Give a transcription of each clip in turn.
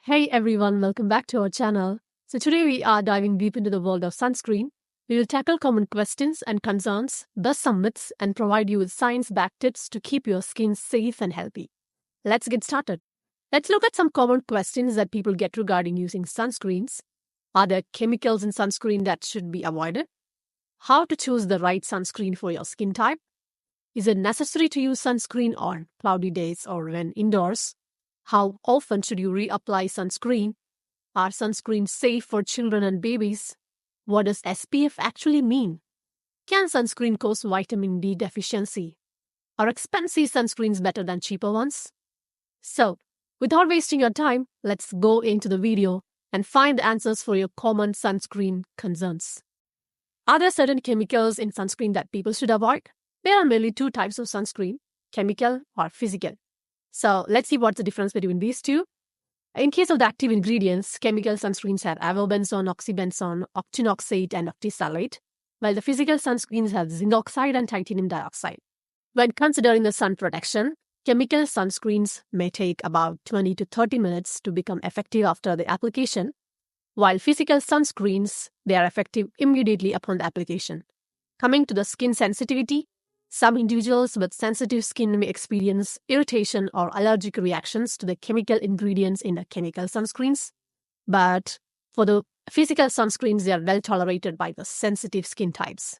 Hey everyone, welcome back to our channel. So today we are diving deep into the world of sunscreen. We will tackle common questions and concerns, bust some myths, and provide you with science-backed tips to keep your skin safe and healthy. Let's get started. Let's look at some common questions that people get regarding using sunscreens. Are there chemicals in sunscreen that should be avoided? How to choose the right sunscreen for your skin type? Is it necessary to use sunscreen on cloudy days or when indoors? How often should you reapply sunscreen? Are sunscreens safe for children and babies? What does SPF actually mean? Can sunscreen cause vitamin D deficiency? Are expensive sunscreens better than cheaper ones? So, without wasting your time, let's go into the video and find the answers for your common sunscreen concerns. Are there certain chemicals in sunscreen that people should avoid? There are mainly two types of sunscreen, chemical or physical. So let's see what's the difference between these two. In case of the active ingredients, chemical sunscreens have avobenzone, oxybenzone, octinoxate, and octisalate, while the physical sunscreens have zinc oxide and titanium dioxide. When considering the sun protection, chemical sunscreens may take about 20 to 30 minutes to become effective after the application, while physical sunscreens, they are effective immediately upon the application. Coming to the skin sensitivity, some individuals with sensitive skin may experience irritation or allergic reactions to the chemical ingredients in the chemical sunscreens. But for the physical sunscreens, they are well tolerated by the sensitive skin types.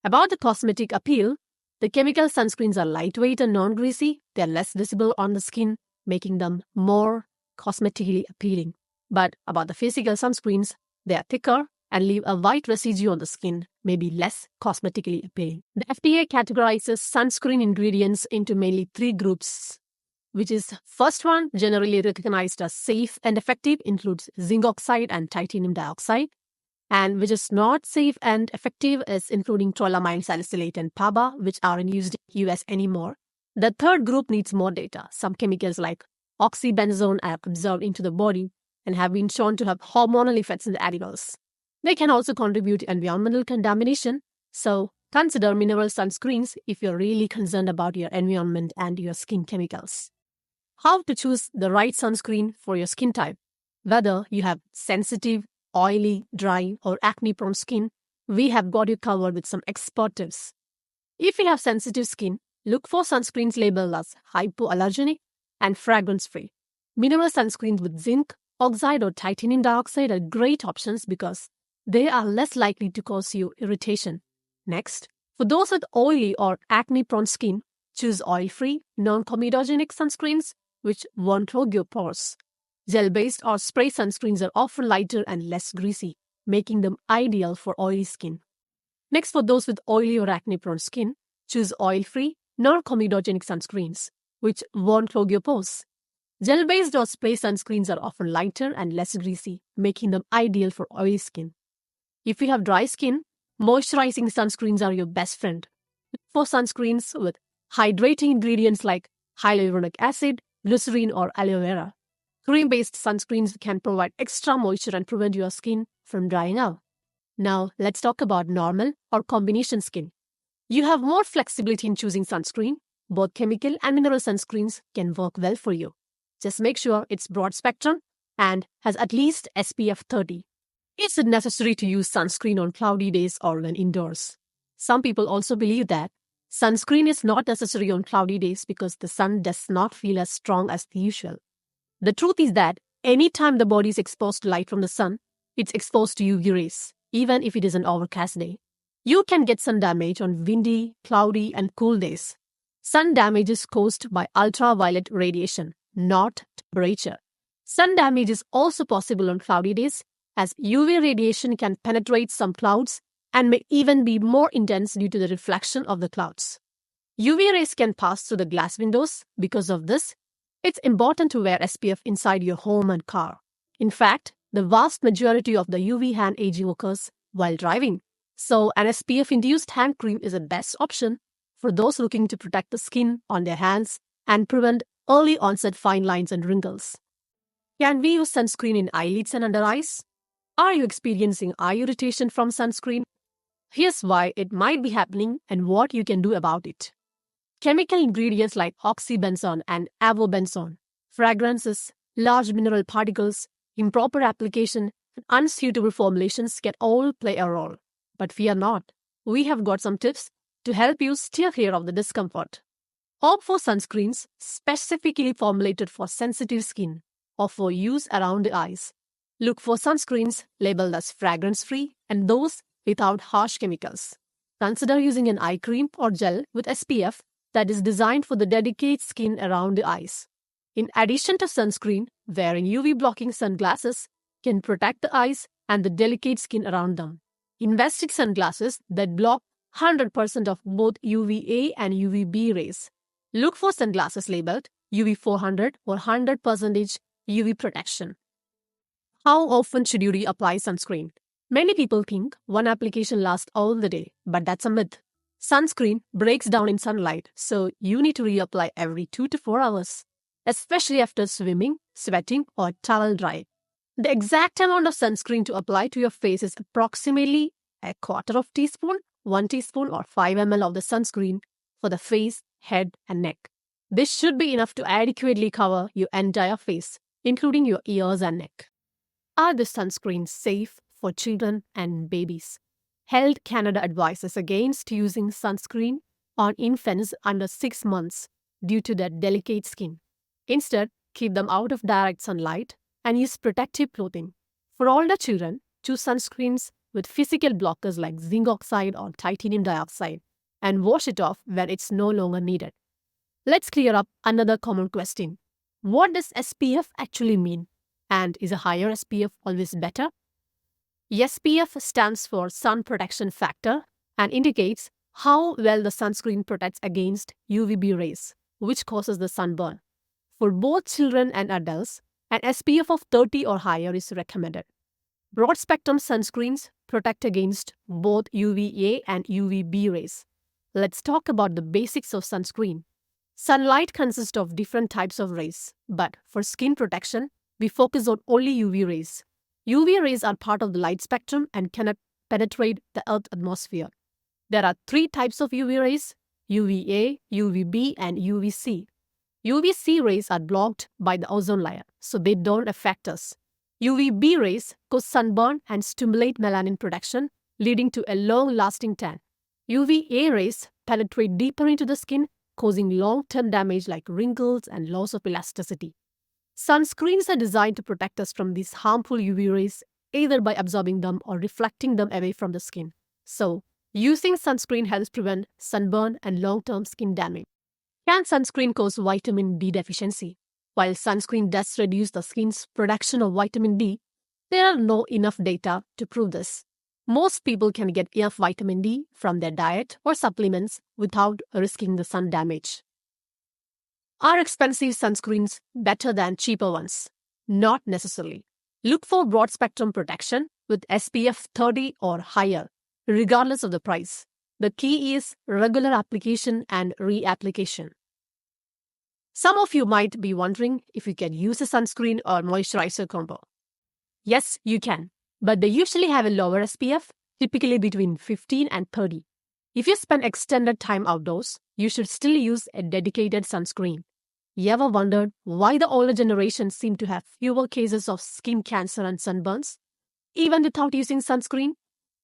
About the cosmetic appeal, the chemical sunscreens are lightweight and non-greasy. They are less visible on the skin, making them more cosmetically appealing. But about the physical sunscreens, they are thicker and leave a white residue on the skin, maybe less cosmetically appealing. The FDA categorizes sunscreen ingredients into mainly three groups, which is first one, generally recognized as safe and effective, includes zinc oxide and titanium dioxide, and which is not safe and effective is including trolamine salicylate and PABA, which aren't used in US anymore. The third group needs more data. Some chemicals like oxybenzone are absorbed into the body and have been shown to have hormonal effects in the animals. They can also contribute to environmental contamination, so consider mineral sunscreens if you're really concerned about your environment and your skin chemicals. How to choose the right sunscreen for your skin type? Whether you have sensitive, oily, dry, or acne-prone skin, we have got you covered with some expert tips. If you have sensitive skin, look for sunscreens labeled as hypoallergenic and fragrance-free. Mineral sunscreens with zinc, oxide, or titanium dioxide are great options because they are less likely to cause you irritation. Next, for those with oily or acne-prone skin, choose oil-free, non-comedogenic sunscreens which won't clog your pores. Gel-based or spray sunscreens are often lighter and less greasy, making them ideal for oily skin. Next, for those with oily or acne-prone skin, choose oil-free, non-comedogenic sunscreens which won't clog your pores. Gel-based or spray sunscreens are often lighter and less greasy, making them ideal for oily skin. If you have dry skin, moisturizing sunscreens are your best friend. Look for sunscreens with hydrating ingredients like hyaluronic acid, glycerin, or aloe vera. Cream-based sunscreens can provide extra moisture and prevent your skin from drying out. Now, let's talk about normal or combination skin. You have more flexibility in choosing sunscreen. Both chemical and mineral sunscreens can work well for you. Just make sure it's broad spectrum and has at least SPF 30. Is it necessary to use sunscreen on cloudy days or when indoors? Some people also believe that sunscreen is not necessary on cloudy days because the sun does not feel as strong as the usual. The truth is that anytime the body is exposed to light from the sun, it's exposed to UV rays, even if it is an overcast day. You can get sun damage on windy, cloudy, and cool days. Sun damage is caused by ultraviolet radiation, not temperature. Sun damage is also possible on cloudy days, as UV radiation can penetrate some clouds and may even be more intense due to the reflection of the clouds. UV rays can pass through the glass windows. Because of this, it's important to wear SPF inside your home and car. In fact, the vast majority of the UV hand aging occurs while driving. So an SPF-induced hand cream is the best option for those looking to protect the skin on their hands and prevent early onset fine lines and wrinkles. Can we use sunscreen in eyelids and under eyes? Are you experiencing eye irritation from sunscreen? Here's why it might be happening and what you can do about it. Chemical ingredients like oxybenzone and avobenzone, fragrances large mineral particles, improper application, and unsuitable formulations can all play a role. But fear not. We have got some tips to help you steer clear of the discomfort. Opt for sunscreens specifically formulated for sensitive skin or for use around the eyes. Look for sunscreens labeled as fragrance-free and those without harsh chemicals. Consider using an eye cream or gel with SPF that is designed for the delicate skin around the eyes. In addition to sunscreen, wearing UV-blocking sunglasses can protect the eyes and the delicate skin around them. Invest in sunglasses that block 100% of both UVA and UVB rays. Look for sunglasses labeled UV 400 or 100% UV protection. How often should you reapply sunscreen? Many people think one application lasts all the day, but that's a myth. Sunscreen breaks down in sunlight, so you need to reapply every 2 to 4 hours, especially after swimming, sweating, or towel dry. The exact amount of sunscreen to apply to your face is approximately a quarter of teaspoon, 1 teaspoon, or 5 ml of the sunscreen for the face, head, and neck. This should be enough to adequately cover your entire face, including your ears and neck. Are the sunscreens safe for children and babies? Health Canada advises against using sunscreen on infants under 6 months due to their delicate skin. Instead, keep them out of direct sunlight and use protective clothing. For older children, choose sunscreens with physical blockers like zinc oxide or titanium dioxide and wash it off when it's no longer needed. Let's clear up another common question. What does SPF actually mean? And is a higher SPF always better? SPF stands for Sun Protection Factor and indicates how well the sunscreen protects against UVB rays, which causes the sunburn. For both children and adults, an SPF of 30 or higher is recommended. Broad-spectrum sunscreens protect against both UVA and UVB rays. Let's talk about the basics of sunscreen. Sunlight consists of different types of rays, but for skin protection, we focus on only UV rays. UV rays are part of the light spectrum and cannot penetrate the Earth's atmosphere. There are 3 types of UV rays: UVA, UVB, and UVC. UVC rays are blocked by the ozone layer, so they don't affect us. UVB rays cause sunburn and stimulate melanin production, leading to a long-lasting tan. UVA rays penetrate deeper into the skin, causing long-term damage like wrinkles and loss of elasticity. Sunscreens are designed to protect us from these harmful UV rays either by absorbing them or reflecting them away from the skin. So, using sunscreen helps prevent sunburn and long-term skin damage. Can sunscreen cause vitamin D deficiency? While sunscreen does reduce the skin's production of vitamin D, there are no enough data to prove this. Most people can get enough vitamin D from their diet or supplements without risking the sun damage. Are expensive sunscreens better than cheaper ones? Not necessarily. Look for broad-spectrum protection with SPF 30 or higher, regardless of the price. The key is regular application and reapplication. Some of you might be wondering if you can use a sunscreen or moisturizer combo. Yes, you can, but they usually have a lower SPF, typically between 15 and 30. If you spend extended time outdoors, you should still use a dedicated sunscreen. You ever wondered why the older generation seem to have fewer cases of skin cancer and sunburns, even without using sunscreen?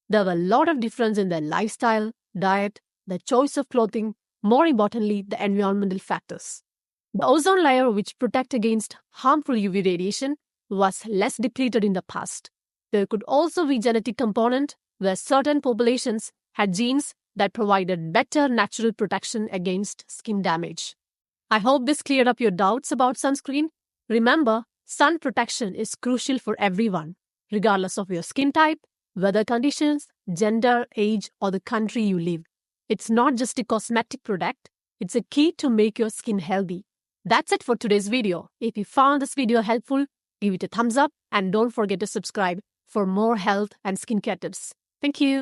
There were a lot of difference in their lifestyle, diet, their choice of clothing, more importantly, the environmental factors. The ozone layer, which protects against harmful UV radiation, was less depleted in the past. There could also be genetic component where certain populations had genes that provided better natural protection against skin damage. I hope this cleared up your doubts about sunscreen. Remember, sun protection is crucial for everyone, regardless of your skin type, weather conditions, gender, age, or the country you live. It's not just a cosmetic product, it's a key to make your skin healthy. That's it for today's video. If you found this video helpful, give it a thumbs up and don't forget to subscribe for more health and skincare tips. Thank you.